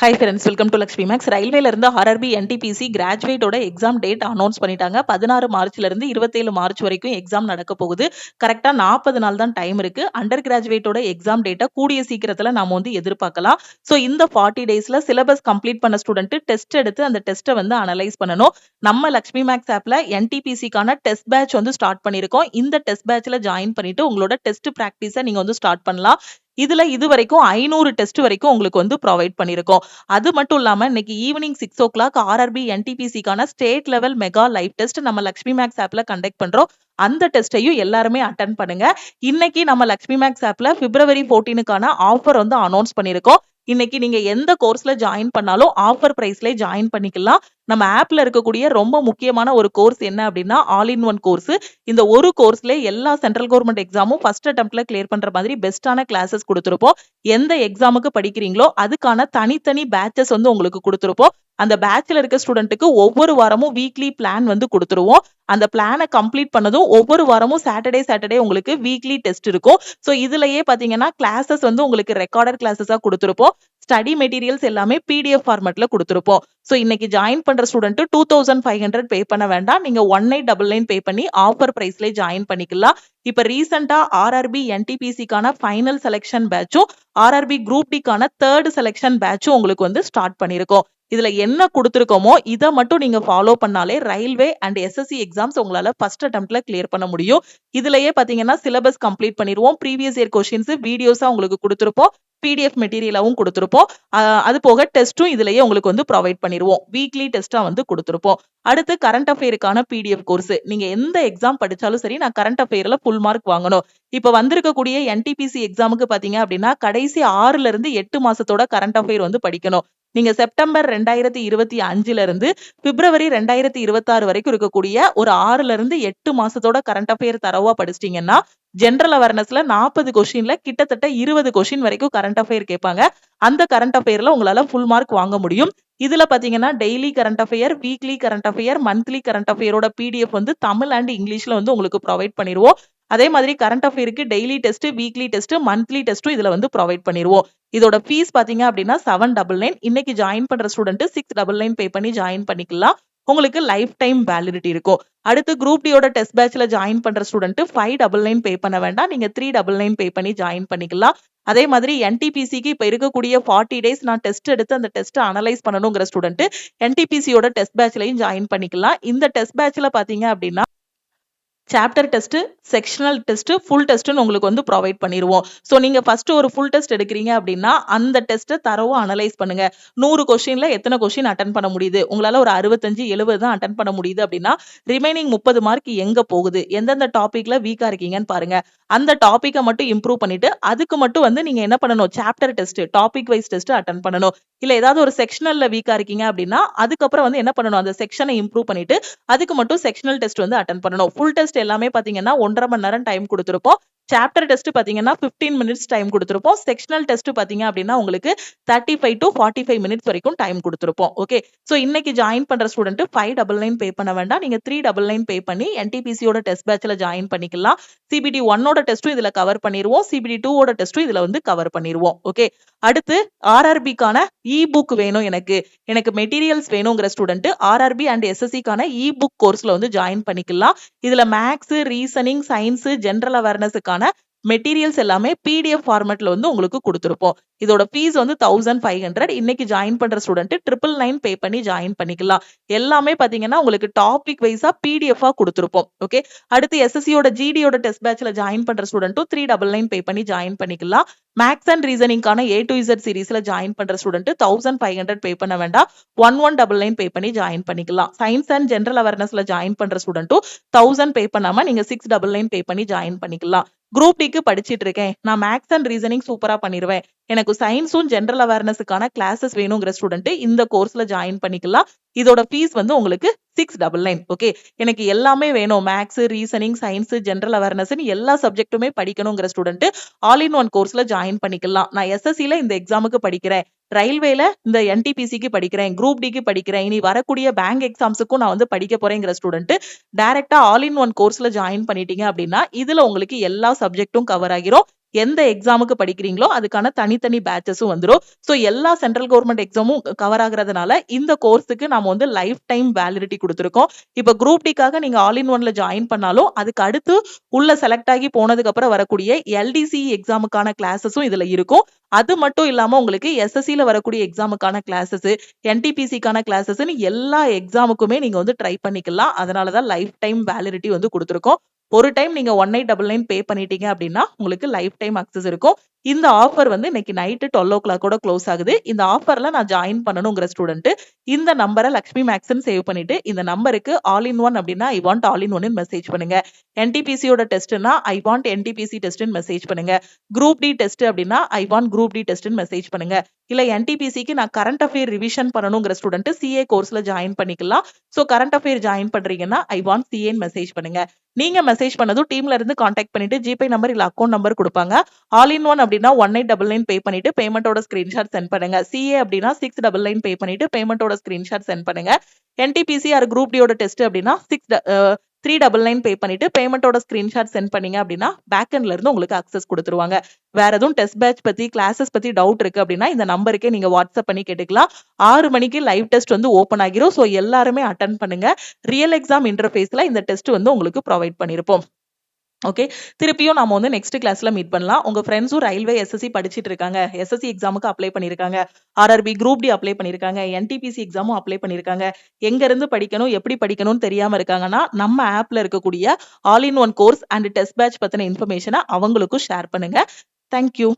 Hi friends, welcome to Lakshmi maths. ரயில்வேல இருந்து RRB NTPC கிராஜுவேட்டோட எக்ஸாம் டேட் அனௌன்ஸ் பண்ணிட்டாங்க. 16 மார்ச்ல இருந்து 27 மார்ச் வரைக்கும் எக்ஸாம் நடக்க போகுது. கரெக்டா 40 நாள் தான் டைம் இருக்கு. அண்டர் கிராஜுவேட்டோட எக்ஸாம் டேட்டை கூடிய சீக்கிரத்துல நாம எதிர்பார்க்கலாம். ஸோ இந்த 40 டேஸ்ல சிலபஸ் கம்ப்ளீட் பண்ண ஸ்டூடெண்ட் டெஸ்ட் எடுத்து அந்த டெஸ்ட்டை அனலைஸ் பண்ணணும். நம்ம லக்ஷ்மி மேக்ஸ் ஆப்ல என்டிபிசிக்கான டெஸ்ட் பேட்ச் ஸ்டார்ட் பண்ணிருக்கோம். இந்த டெஸ்ட் பேட்ச்ல ஜாயின் பண்ணிட்டு உங்களோட டெஸ்ட் பிராக்டிஸை நீங்க ஸ்டார்ட் பண்ணலாம். இதுல இது வரைக்கும் 500 டெஸ்ட் வரைக்கும் உங்களுக்கு ப்ரொவைட் பண்ணிருக்கோம். அது மட்டும் இல்லாம இன்னைக்கு evening 6 o'clock RRB என்டிபிசிக்கான state level mega live test நம்ம லக்ஷ்மி மேக்ஸ் ஆப்ல கண்டக்ட் பண்றோம். அந்த டெஸ்டையும் எல்லாருமே அட்டன் பண்ணுங்க. இன்னைக்கு நம்ம லக்ஷ்மி மேக்ஸ் ஆப்ல பிப்ரவரி 14க்கான ஆஃபர் அனௌன்ஸ் பண்ணிருக்கோம். இன்னைக்கு நீங்க எந்த கோர்ஸ்ல ஜாயின் பண்ணாலும் ஆஃபர் பிரைஸ்ல ஜாயின் பண்ணிக்கலாம். நம்ம ஆப்ல இருக்கக்கூடிய ரொம்ப முக்கியமான ஒரு கோர்ஸ் என்ன அப்படின்னா ஆல் இன் ஒன் கோர்ஸ். இந்த ஒரு கோர்ஸ்ல எல்லா சென்ட்ரல் கவர்மெண்ட் எக்ஸாமும் ஃபர்ஸ்ட் அட்டெம்ப்ட்ல கிளியர் பண்ற மாதிரி பெஸ்டான கிளாஸஸ் கொடுத்திருப்போம். எந்த எக்ஸாமுக்கு படிக்கிறீங்களோ அதுக்கான தனித்தனி பேட்சஸ் உங்களுக்கு கொடுத்திருப்போம். அந்த பேட்ச்ல இருக்க ஸ்டூடெண்ட்டுக்கு ஒவ்வொரு வாரமும் வீக்லி பிளான் கொடுத்துருவோம். அந்த பிளானை கம்ப்ளீட் பண்ணதும் ஒவ்வொரு வாரமும் சாட்டர்டே உங்களுக்கு வீக்லி டெஸ்ட் இருக்கும். ஸோ இதுலயே பாத்தீங்கன்னா கிளாஸஸ் உங்களுக்கு ரெக்கார்டட் கிளாஸஸா கொடுத்துருப்போம். ஸ்டடி மெட்டீரியல்ஸ் எல்லாமே பிடிஎஃப் ஃபார்மேட்ல கொடுத்துருப்போம். ஸோ இன்னைக்கு ஜாயின் பண்ற ஸ்டூடெண்ட் 2500 பே பண்ண வேண்டாம். நீங்க 1899 பே பண்ணி ஆஃபர் பிரைஸ்ல ஜாயின் பண்ணிக்கலாம். இப்ப ரீசெண்டா ஆர்ஆர்பி என்டிபிசிக்கான ஃபைனல் செலக்ஷன் பேட்சும் ஆர்ஆர்பி குரூப் டிக்கான தேர்ட் செலக்ஷன் பேட்சும் உங்களுக்கு ஸ்டார்ட் பண்ணிருக்கோம். இதுல என்ன கொடுத்திருக்கோமோ இதை மட்டும் நீங்க ஃபாலோ பண்ணாலே ரயில்வே அண்ட் எஸ்எஸ்சி எக்ஸாம்ஸ் உங்களால ஃபர்ஸ்ட் அட்டெம்ப்ட்ல கிளியர் பண்ண முடியும். இதுலயே பாத்தீங்கன்னா சிலபஸ் கம்ப்ளீட் பண்ணிடுவோம். ப்ரீவியஸ் இயர் கொஸ்டின்ஸ் வீடியோஸா உங்களுக்கு கொடுத்திருப்போம். பிடிஎஃப் மெட்டீரியலாவும் கொடுத்திருப்போம். அது போக டெஸ்ட்டும் இதுலயே உங்களுக்கு ப்ரொவைட் பண்ணிடுவோம். வீக்லி டெஸ்டா கொடுத்திருப்போம். அடுத்து கரண்ட் அஃபேருக்கான பிடிஎஃப் கோர்ஸ். நீங்க எந்த எக்ஸாம் படிச்சாலும் சரி, நான் கரண்ட் அஃபேர்ல ஃபுல் மார்க் வாங்கணும். இப்ப வந்திருக்கக்கூடிய என்டிபிசி எக்ஸாமுக்கு பாத்தீங்க அப்படின்னா கடைசி 6ல இருந்து 8 மாசத்தோட கரண்ட் அஃபேர் படிக்கணும். நீங்க செப்டம்பர் 2025ல இருந்து பிப்ரவரி 2026 வரைக்கும் இருக்கக்கூடிய ஒரு 6ல இருந்து 8 மாசத்தோட கரண்ட் அஃபேர் தரவா படிச்சிட்டீங்கன்னா ஜெனரல் அவேர்னஸ்ல 40 கொஸ்டின்ல கிட்டத்தட்ட 20 கொஸ்டின் வரைக்கும் கரண்ட் அஃபேர் கேட்பாங்க. அந்த கரண்ட் அஃபேர்ல உங்களால ஃபுல் மார்க் வாங்க முடியும். இதுல பாத்தீங்கன்னா daily current affair, weekly current affair, monthly current அஃபேரோட பிடிஎஃப் தமிழ் அண்ட் இங்கிலீஷ்ல உங்களுக்கு ப்ரொவைட் பண்ணிடுவோம். அதே மாதிரி கரண்ட் அஃபேருக்கு daily test, weekly test, monthly டெஸ்ட்டும் இதுல ப்ரொவைட் பண்ணிடுவோம். இதோட ஃபீஸ் பாத்தீங்க அப்படின்னா 799. இன்னைக்கு ஜாயின் பண்ற ஸ்டூடெண்ட் 699 பே பண்ணி ஜாயின் பண்ணிக்கலாம். உங்களுக்கு லைஃப் டைம் வேலிடிட்டி இருக்கும். அடுத்து குரூப் டியோட டெஸ்ட் பேட்ச்ல ஜாயின் பண்ற ஸ்டூடெண்ட் 599 பே பண்ண வேண்டாம். நீங்க 399 பே பண்ணி ஜாயின் பண்ணிக்கலாம். அதே மாதிரி என்டிபிசிக்கு இப்ப இருக்கக்கூடிய 40 டேஸ் நான் டெஸ்ட் எடுத்து அந்த டெஸ்ட் அனலைஸ் பண்ணணுங்கிற ஸ்டூடெண்ட் என்டிபிசியோட டெஸ்ட் பேட்ச்லயும் ஜாயின் பண்ணிக்கலாம். இந்த டெஸ்ட் பேட்ச்ல பாத்தீங்க அப்படின்னா chapter test, sectional test, full டெஸ்ட்னு உங்களுக்கு ப்ரொவைட் பண்ணிடுவோம். ஸோ நீங்க ஃபர்ஸ்ட் ஒரு ஃபுல் டெஸ்ட் எடுக்கிறீங்க அப்படின்னா அந்த டெஸ்ட்டை தரவும் அனலைஸ் பண்ணுங்க. 100 கொஸ்டின்ல எத்தனை கொஸ்டின் அட்டன் பண்ண முடியுது, உங்களால ஒரு 65-70 தான் அட்டன் பண்ண முடியுது அப்படின்னா ரிமைனிங் 30 மார்க் எங்க போகுது, எந்தெந்த டாபிக்ல வீக்கா இருக்கீங்கன்னு பாருங்க. அந்த டாபிக்கை மட்டும் இம்ப்ரூவ் பண்ணிட்டு அதுக்கு மட்டும் நீங்க என்ன பண்ணணும், chapter test, topic wise test attend பண்ணணும். இல்ல ஏதாவது ஒரு செக்ஷனல்ல வீக்கா இருக்கீங்க அப்படின்னா அதுக்கப்புறம் என்ன பண்ணணும், அந்த செக்ஷனை இம்ப்ரூவ் பண்ணிட்டு அதுக்கு மட்டும் செக்ஷனல் டெஸ்ட் அட்டன் பண்ணணும். ஃபுல் டெஸ்ட் எல்லாமே பாத்தீங்கன்னா 1.5 மணி நேரம் டைம் கொடுத்திருப்போம். சாப்டர் டெஸ்ட் பாத்தீங்கன்னா 15 மினிட்ஸ் டைம் கொடுத்திருப்போம். செக்ஷனல் டெஸ்ட் பாத்தீங்க அப்படின்னா உங்களுக்கு 35 to 45 மினிட்ஸ் வரைக்கும் டைம் கொடுத்திருப்போம். ஓகே, சோ இன்னைக்கு ஜாயின் பண்ற ஸ்டூடெண்ட் 599 பே பண்ண வேண்டாம். நீங்க 399 பே பண்ணி என்டிபிசியோட டெஸ்ட் பேட்ச்ல ஜாயின் பண்ணிக்கலாம். சிபிடி 1ஓட டெஸ்ட்டும் இதுல கவர் பண்ணிடுவோம். சிபிடி 2ஓட டெஸ்ட்டும் இதுல கவர் பண்ணிடுவோம். ஓகே, அடுத்து ஆர்ஆர்பிக்கான இ புக் வேணும், எனக்கு மெட்டீரியல்ஸ் வேணுங்கிற ஸ்டூடெண்ட் ஆர்ஆர்பி அண்ட் எஸ்எஸ்சிக்கான இ புக் கோர்ஸ்ல ஜாயின் பண்ணிக்கலாம். இதுல மேக்ஸ், ரீசனிங், சயின்ஸ், ஜெனரல் அவேர்னஸுக்கான மெட்டீரியல்ஸ் எல்லாமே பிடிஎஃப் ஃபார்மேட்ல உங்களுக்கு கொடுத்திருப்போம். இதோட ஃபீஸ் 1500. இன்னைக்கு ஜாயின் பண்ற ஸ்டூடெண்ட் 999 பே பண்ணி ஜாயின் பண்ணிக்கலாம். எல்லாமே பாத்தீங்கன்னா உங்களுக்கு டாபிக் வைஸா பிடிஎஃப் கொடுத்திருப்போம். ஓகே, அடுத்து எஸ்எஸ்சியோட ஜிடியோட டெஸ்ட் பேட்ச்ல ஜாயின் பண்ற ஸ்டூடெண்ட்டும் 399 பே பண்ணி ஜாயின் பண்ணிக்கலாம். மேக்ஸ் அண்ட் ரீசனிங்கான A to Z சீரீஸ்ல ஜாயின் பண்ற ஸ்டூடெண்ட் 1500 பே பண்ண வேண்டாம். 1199 பே பண்ணி ஜாயின் பண்ணிக்கலாம். சயின்ஸ் அண்ட் ஜெனரல் அவேர்னஸ்ல ஜாயின் பண்ற ஸ்டூடெண்ட்டும் 1000 பே பண்ணாம நீங்க 699 பே பண்ணி ஜாயின் பண்ணிக்கலாம். குரூப் டிக்கு படிச்சிட்டு இருக்கேன், நான் மேக்ஸ் அண்ட் ரீசனிங் சூப்பரா பண்ணிடுவேன், எனக்கு சயின்ஸும் ஜெனரல் அவேர்னஸுக்கான கிளாஸஸ் வேணுங்கிற ஸ்டூடெண்ட் இந்த கோர்ஸ்ல ஜாயின் பண்ணிக்கலாம். இதோட ஃபீஸ் உங்களுக்கு 699. ஓகே, எனக்கு எல்லாமே வேணும், maths, reasoning, science, general awareness எல்லா சப்ஜெக்ட்டுமே படிக்கணுங்கிற ஸ்டூடெண்ட் ஆல் இன் ஒன் கோர்ஸ்ல ஜாயின் பண்ணிக்கலாம். நான் எஸ்எஸ்சில இந்த எக்ஸாமுக்கு படிக்கிறேன், ரயில்வேல இந்த என்டிபிசிக்கு படிக்கிறேன், குரூப் டிக்கு படிக்கிறேன், இனி வரக்கூடிய பேங்க் எக்ஸாம்ஸுக்கும் நான் படிக்க போறேங்கிற ஸ்டூடெண்ட் டைரக்டா ஆல் இன் ஒன் கோர்ஸ்ல ஜாயின் பண்ணிட்டீங்க அப்படின்னா இதுல உங்களுக்கு எல்லா சப்ஜெக்ட்டும் கவர் ஆகிரும். எந்த எக்ஸாமுக்கு படிக்கிறீங்களோ அதுக்கான தனித்தனி பேட்சஸும் வந்துரும். ஸோ எல்லா சென்ட்ரல் கவர்மெண்ட் எக்ஸாமும் கவர் ஆகுறதுனால இந்த கோர்ஸுக்கு நாம வந்து லைஃப் டைம் வேலிடிட்டி குடுத்துருக்கோம். இப்ப குரூப் டிக்காக நீங்க ஆல் இன் ஒன்ல ஜாயின் பண்ணாலும் அதுக்கு அடுத்து உள்ள செலக்ட் ஆகி போனதுக்கு அப்புறம் வரக்கூடிய எல்டிசி எக்ஸாமுக்கான கிளாஸஸும் இதுல இருக்கும். அது மட்டும் இல்லாம உங்களுக்கு எஸ்எஸ்சில வரக்கூடிய எக்ஸாமுக்கான கிளாஸஸ், என்டிபிசிக்கான கிளாஸஸ்ன்னு எல்லா எக்ஸாமுக்குமே நீங்க வந்து ட்ரை பண்ணிக்கலாம். அதனாலதான் லைஃப் டைம் வேலிடிட்டி வந்து குடுத்துருக்கோம். ஒரு டைம் நீங்க 1899 பே பண்ணிட்டீங்க அப்படின்னா உங்களுக்கு லைஃப் டைம் அக்சஸ் இருக்கும். இந்த ஆஃபர் வந்து இன்னைக்கு நைட்டு 12:00 க்ளோஸ் ஆகுது. இந்த ஆஃபர்ல நான் ஜாயின் பண்ணணுங்கிற ஸ்டூடெண்ட் இந்த நம்பரை லக்ஷ்மி மேக்ஸ்ன்னு சேவ் பண்ணிட்டு இந்த நம்பருக்கு ஆல் இன் ஒன் அப்படின்னா ஐ வாண்ட் ஆல் இன் ஒன்னு மெசேஜ் பண்ணுங்க. என்டிபிசியோட டெஸ்ட்னா ஐ வாண்ட் என்டிபிசி டெஸ்ட்னு மெசேஜ் பண்ணுங்க. குரூப் டி டெஸ்ட் அப்படின்னா ஐ வாண்ட் குரூப் டி டெஸ்ட்னு மெசேஜ் பண்ணுங்க. இல்ல என்டிபிசிக்கு நான் கரண்ட் அஃபேர் ரிவிஷன் பண்ணணுங்கிற ஸ்டூடெண்ட் சிஏ கோர்ஸ்ல ஜாயின் பண்ணிக்கலாம். சோ கரண்ட் அஃபேர் ஜாயின் பண்றீங்கன்னா ஐ வாண்ட் சிஏன்னு மெசேஜ் பண்ணுங்க. நீங்க மெசேஜ் பண்ணதும் டீம்ல இருந்து கான்டாக்ட் பண்ணிட்டு ஜிபே நம்பர் இல்ல அக்கௌண்ட் நம்பர் கொடுப்பாங்க. ஆல் இன் ஒன் அப்படின்னா 1899 பே பண்ணிட்டு பேமெண்டோட ஸ்கிரீன்ஷாட் சென்ட் பண்ணுங்க. சிஏ அப்படின்னா 699 பே பண்ணிட்டு பேமெண்டோட ஸ்கிரீன்ஷாட் சென்ட் பண்ணுங்க. என்டிபிசி ஆர் குரூப் டியோட டெஸ்ட் அப்படின்னா 399 பே பண்ணிட்டு பேமெண்டோட ஸ்கிரீன்ஷாட் சென்ட் பண்ணீங்க அப்படின்னா பேக்எண்ட்ல இருந்து உங்களுக்கு அக்சஸ் கொடுத்துருவாங்க. வேற எதுவும் டெஸ்ட் பேட்ச் பத்தி கிளாஸஸ் பத்தி டவுட் இருக்கு அப்படின்னா இந்த நம்பருக்கே நீங்க வாட்ஸ்அப் பண்ணி கேட்டுக்கலாம். 6 மணிக்கு லைவ் டெஸ்ட் வந்து ஓபன் ஆகிரும். சோ எல்லாருமே அட்டென்ட் பண்ணுங்க. ரியல் எக்ஸாம் இன்டர்ஃபேஸ்ல இந்த டெஸ்ட் வந்து உங்களுக்கு ப்ரொவைட் பண்ணிருப்போம். ஓகே, திருப்பியும் நாம வந்து நெக்ஸ்ட் கிளாஸ்ல மீட் பண்ணலாம். உங்க ஃப்ரெண்ட்ஸும் ரயில்வே எஸ்எஸ்சி படிச்சிட்டு இருக்காங்க, எஸ்எஸ்சி எக்ஸாமுக்கு அப்ளை பண்ணிருக்காங்க, ஆர்ஆர்பி குரூப் டி அப்ளை பண்ணிருக்காங்க, என்டிபிசி எக்ஸாமும் அப்ளை பண்ணிருக்காங்க. எங்க இருந்து படிக்கணும் எப்படி படிக்கணும்னு தெரியாம இருக்காங்கன்னா நம்ம ஆப்ல இருக்கக்கூடிய all in one course and test batch பத்தின இன்ஃபர்மேஷனை அவங்களுக்கும் ஷேர் பண்ணுங்க. தேங்க்யூ.